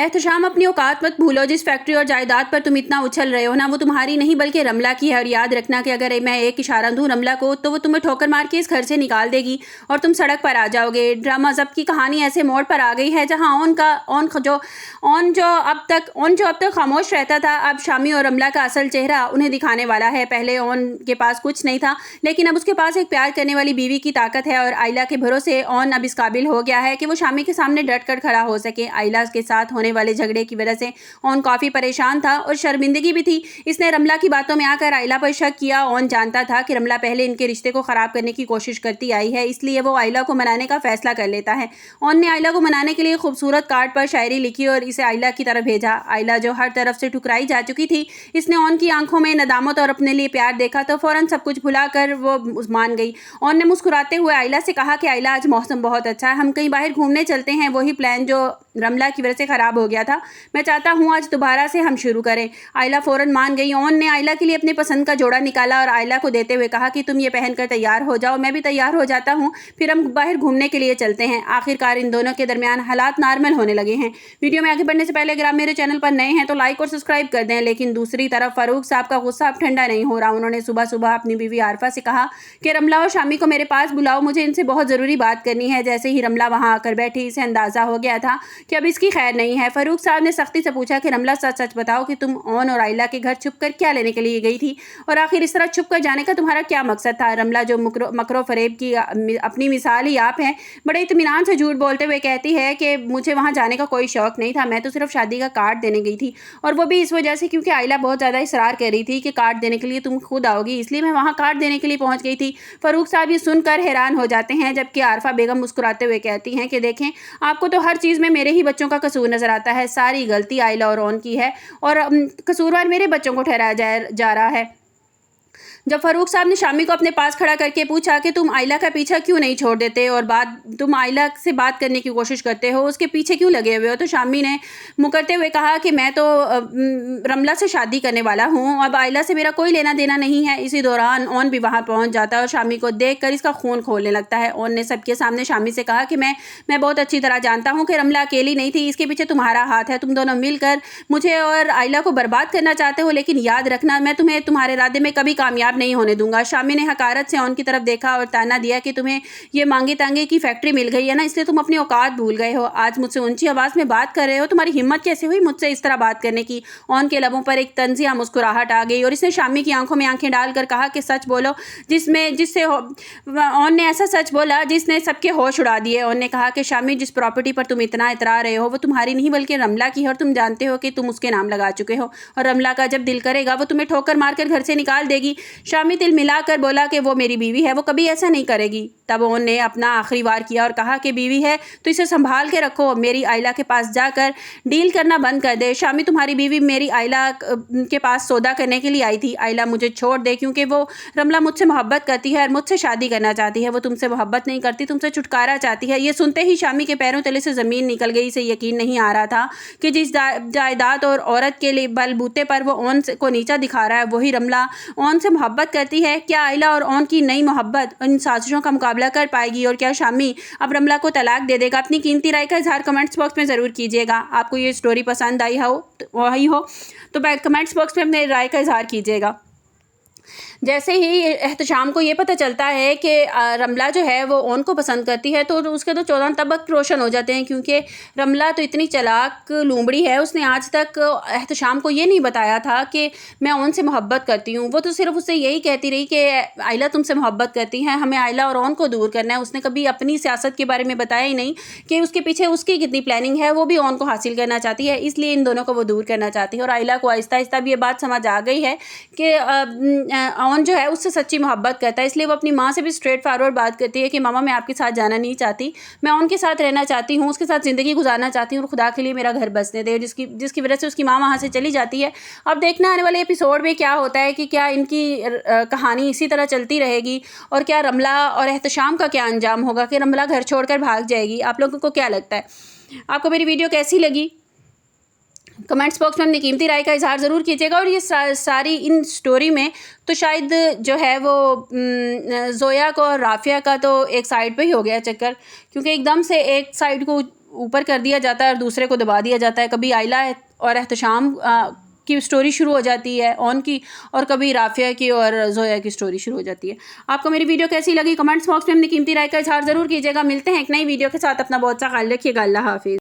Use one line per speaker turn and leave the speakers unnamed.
एहतशाम, अपनी औकात मत भूलो। जिस फैक्ट्री और जायदाद पर तुम इतना उछल रहे हो ना, वो तुम्हारी नहीं बल्कि रमला की है। और याद रखना कि अगर मैं एक इशारा दूं रमला को तो वो तुम्हें ठोकर मार के इस घर से निकाल देगी और तुम सड़क पर आ जाओगे। ड्रामा जब की कहानी ऐसे मोड़ पर आ गई है जहां ओन जो अब तक खामोश रहता था, अब शामी और रमला का असल चेहरा उन्हें दिखाने वाला है। पहले ओन के पास कुछ नहीं था, लेकिन अब उसके पास एक प्यार करने वाली बीवी की ताकत है और आइला के भरोसे ओन अब इस काबिल हो गया है कि वो शामी के सामने डट कर खड़ा हो सके। आइला के साथ होने वाले झगड़े की वजह से ओन काफी परेशान था और शर्मिंदगी भी थी। इसने रमला की बातों में आकर आइला पर शक किया। ओन जानता था कि रमला पहले इनके रिश्ते को खराब करने की कोशिश करती आई है, इसलिए वो आइला को मनाने का फैसला कर लेता है। ओन ने आइला को मनाने के लिए खूबसूरत कार्ड पर शायरी लिखी और इसे आइला की तरफ भेजा। आइला जो हर तरफ से ठुकराई जा चुकी थी, इसने ओन की आंखों में नदामत और अपने लिए प्यार देखा तो फौरन सब कुछ भुलाकर वो मान गई। ओन ने मुस्कुराते हुए आइला से कहा कि आइला, आज मौसम बहुत अच्छा है, हम कहीं बाहर घूमने चलते हैं। वही प्लान जो रमला की वजह से खराब हो गया था, मैं चाहता हूँ आज दोबारा से हम शुरू करें। आइला फौरन मान गई। ओन ने आइला के लिए अपने पसंद का जोड़ा निकाला और आइला को देते हुए कहा कि तुम ये पहनकर तैयार हो जाओ, मैं भी तैयार हो जाता हूँ, फिर हम बाहर घूमने के लिए चलते हैं। आखिरकार इन दोनों के दरमियान हालात नॉर्मल होने लगे हैं। वीडियो में आगे बढ़ने से पहले अगर आप मेरे चैनल पर नए हैं तो लाइक और सब्सक्राइब कर दें। लेकिन दूसरी तरफ फारूक साहब का गुस्सा अब ठंडा नहीं हो रहा। उन्होंने सुबह सुबह अपनी बीवी आरफा से कहा कि रमला और शामी को मेरे पास बुलाओ, मुझे इनसे बहुत ज़रूरी बात करनी है। जैसे ही रमला वहाँ आकर बैठी, इसे अंदाज़ा हो गया था कि अब इसकी खैर नहीं है। फारूक साहब ने सख्ती से पूछा कि रमला, सच सच बताओ कि तुम ओन और आइला के घर छुप कर क्या लेने के लिए गई थी और आखिर इस तरह छुप कर जाने का तुम्हारा क्या मकसद था। रमला, जो मकरो फरेब की अपनी मिसाल ही आप हैं, बड़े इत्मीनान से झूठ बोलते हुए कहती है कि मुझे वहाँ जाने का कोई शौक नहीं था, मैं तो सिर्फ शादी का कार्ड देने गई थी, और वो भी इस वजह से क्योंकि आइला बहुत ज़्यादा इसरार कर रही थी कि कार्ड देने के लिए तुम खुद आओगी, इसलिए मैं वहाँ कार्ड देने के लिए पहुँच गई थी। फारूक साहब ये सुनकर हैरान हो जाते हैं, जबकि आरफा बेगम मुस्कुराते हुए कहती हैं कि देखें, आपको तो हर चीज़ में मेरे ही बच्चों का कसूर नजर आता है। सारी गलती आइला और ओन की है और कसूरवार मेरे बच्चों को ठहराया जा रहा है। जब फारूक साहब ने शामी को अपने पास खड़ा करके पूछा कि तुम आइला का पीछा क्यों नहीं छोड़ देते और तुम आइला से बात करने की कोशिश करते हो, उसके पीछे क्यों लगे हुए हो, तो शामी ने मुकरते हुए कहा कि मैं तो रमला से शादी करने वाला हूँ, अब आइला से मेरा कोई लेना देना नहीं है। इसी दौरान ओन भी वहाँ पहुँच जाता है और शामी को देखकर इसका खून खोलने लगता है। ओन ने सबके सामने शामी से कहा कि मैं बहुत अच्छी तरह जानता हूँ कि रमला अकेली नहीं थी, इसके पीछे तुम्हारा हाथ है। तुम दोनों मिलकर मुझे और आइला को बर्बाद करना चाहते हो, लेकिन याद रखना, मैं तुम्हें तुम्हारे इरादे में कभी कामयाब नहीं होने दूंगा। शामी ने हकारत से ओन की तरफ देखा और ताना दिया कि तुम्हें ये मांगे तांगे की फैक्ट्री मिल गई है ना, इसलिए तुम अपनी औकात भूल गए हो। आज मुझसे ऊंची आवाज में बात कर रहे हो, तुम्हारी हिम्मत कैसे हुई मुझसे इस तरह बात करने की। ओन के लबों पर एक तंजिया मुस्कुराहट आ गई और इसने शामी की आंखों में आंखें डालकर कहा कि सच बोलो, ओन ने ऐसा सच बोला जिसने सबके होश उड़ा दिए। ओन ने कहा कि शामी, जिस प्रॉपर्टी पर तुम इतना इतरा रहे हो वो तुम्हारी नहीं बल्कि रमला की है और तुम जानते हो कि तुम उसके नाम लगा चुके हो और रमला का जब दिल करेगा वो तुम्हें ठोकर मारकर घर से निकाल देगी। शामी तिल मिलाकर बोला कि वो मेरी बीवी है, वो कभी ऐसा नहीं करेगी। तब ओन ने अपना आखिरी वार किया और कहा कि बीवी है तो इसे संभाल के रखो, मेरी आइला के पास जाकर डील करना बंद कर दे। शामी, तुम्हारी बीवी मेरी आइला के पास सौदा करने के लिए आई थी। आइला मुझे छोड़ दे, क्योंकि वो रमला मुझसे मोहब्बत करती है और मुझसे शादी करना चाहती है। वो तुमसे मोहब्बत नहीं करती, तुमसे छुटकारा चाहती है। ये सुनते ही शामी के पैरों तले से ज़मीन निकल गई। इसे यकीन नहीं आ रहा था कि जिस जायदाद और औरत के लिए बलबूते पर वो ओन को नीचा दिखा रहा है, वही रमला ओन से मोहब्बत करती है। क्या आइला और ओन की नई मोहब्बत इन साजिशों का मुकाबला कर पाएगी और क्या शामी अब रमला को तलाक दे देगा? अपनी कीमती राय का इजहार कमेंट्स बॉक्स में ज़रूर कीजिएगा। आपको ये स्टोरी पसंद आई हो तो कमेंट्स बॉक्स में अपने राय का इजहार कीजिएगा। जैसे ही एहतशाम को ये पता चलता है कि रमला जो है वो ओन को पसंद करती है तो उसके तो 14 तबक रोशन हो जाते हैं, क्योंकि रमला तो इतनी चालाक लूमड़ी है, उसने आज तक एहतशाम को ये नहीं बताया था कि मैं ओन से मोहब्बत करती हूँ। वो तो सिर्फ उससे यही कहती रही कि आइला तुमसे मोहब्बत करती है, हमें आइला और ओन को दूर करना है। उसने कभी अपनी सियासत के बारे में बताया ही नहीं कि उसके पीछे उसकी कितनी प्लानिंग है। वो भी ओन को हासिल करना चाहती है, इसलिए इन दोनों को वो दूर करना चाहती है। और आइला को आहिस्ता आहिस्ता भी ये बात समझ आ गई है कि ओन जो है उससे सच्ची मोहब्बत करता है, इसलिए वो अपनी माँ से भी स्ट्रेट फॉरवर्ड बात करती है कि मामा, मैं आपके साथ जाना नहीं चाहती, मैं ओन के साथ रहना चाहती हूँ, उसके साथ ज़िंदगी गुजारना चाहती हूँ और खुदा के लिए मेरा घर बसने दे, जिसकी वजह से उसकी माँ वहाँ से चली जाती है। अब देखना आने वाले एपिसोड में क्या होता है कि क्या इनकी कहानी इसी तरह चलती रहेगी और क्या रमला और एहतशाम का क्या अंजाम होगा कि रमला घर छोड़कर भाग जाएगी। आप लोगों को क्या लगता है? आपको मेरी वीडियो कैसी लगी? कमेंट्स बॉक्स में अपनी कीमती राय का इजहार ज़रूर कीजिएगा। और ये सारी इन स्टोरी में तो शायद जो है वो जोया को और राफिया का तो एक साइड पे ही हो गया चक्कर, क्योंकि एकदम से एक साइड को ऊपर कर दिया जाता है और दूसरे को दबा दिया जाता है। कभी आइला और एहतशाम की स्टोरी शुरू हो जाती है ऑन की, और कभी राफिया की और जोया की स्टोरी शुरू हो जाती है। आपको मेरी वीडियो कैसी लगी कमेंट्स बॉक्स में अपनी कीमती राय का इजहार ज़रूर कीजिएगा। मिलते हैं एक नई वीडियो के साथ। अपना बहुत सा ख्याल रखिएगा। अल्लाह हाफिज़।